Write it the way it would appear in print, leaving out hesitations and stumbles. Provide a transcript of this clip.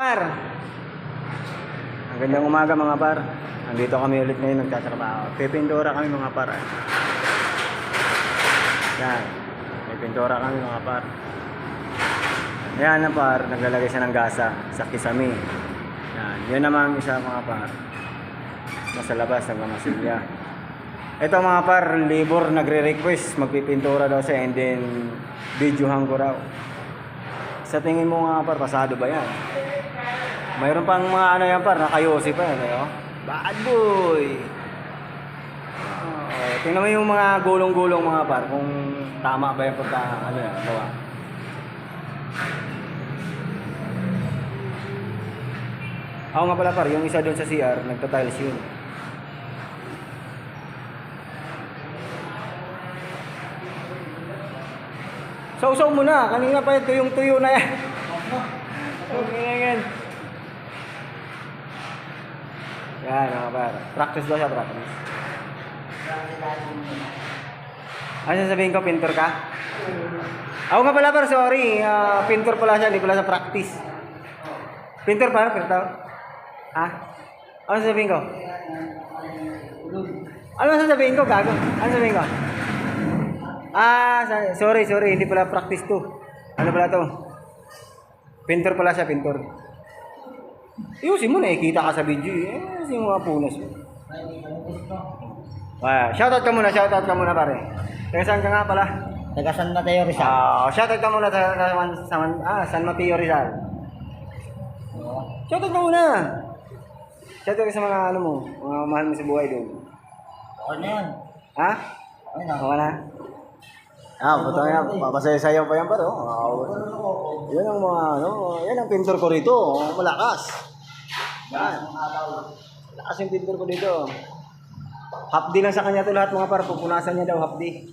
Par, magandang umaga mga par. Nandito kami ulit ngayon nagtatrabaho. Pipintura kami mga par. Yan, may pintura kami mga par. Ayan na par, naglalagay siya ng gasa sa kisame. Yan, yun naman isa mga par. Nasa labas, nagmamasilya. Ito mga par, labor nagre-request, magpipintura daw siya and then videohan ko raw. Sa tingin mo nga par, pasado ba yan? Mayroon pang mga ano yan par, nakayosi pa yan. Eh, oh. Bad boy! Tingnan mo yung mga gulong-gulong mga par, kung tama ba yung pagka, ano yan, gawa. Ako nga pala par, yung isa doon sa CR, nagtatiles yun. Sausaw mo na, kanina pa yung tuyong-tuyo na yan. Okay, yan. Yan mga par, practice daw siya, practice. Ano sasabihin ko, pintor ka? Ako nga pala par, sorry, pintor pala siya, hindi pala sa practice. Pintor par, pintor. Ha? Ano sasabihin ko? Ano sasabihin ko, gago? Ano sasabihin ko? Sorry, hindi pala practice to. Ano pala to? Pintor pala siya, pintor. Iyusin mo, nakikita ka sa video eh. Yung mga punas mo. Shoutout ka muna pare. Taga saan ka nga pala? Taga San Mateo Rizal. Shoutout ka muna San Mateo Rizal. Shoutout ka muna. Shoutout ka sa mga ano mo, mga mahal mo sa buhay doon. Okay na yan. Ha? Okay na. Okay na? Puto nga, papasaya-sayaw pa yan pa to. Yan ang mga, ano, yan ang pintor ko rito. Malakas. Yan. Malakas yung pintor ko dito. Half day lang sa kanya to lahat mga par. Pupunasan niya daw half day.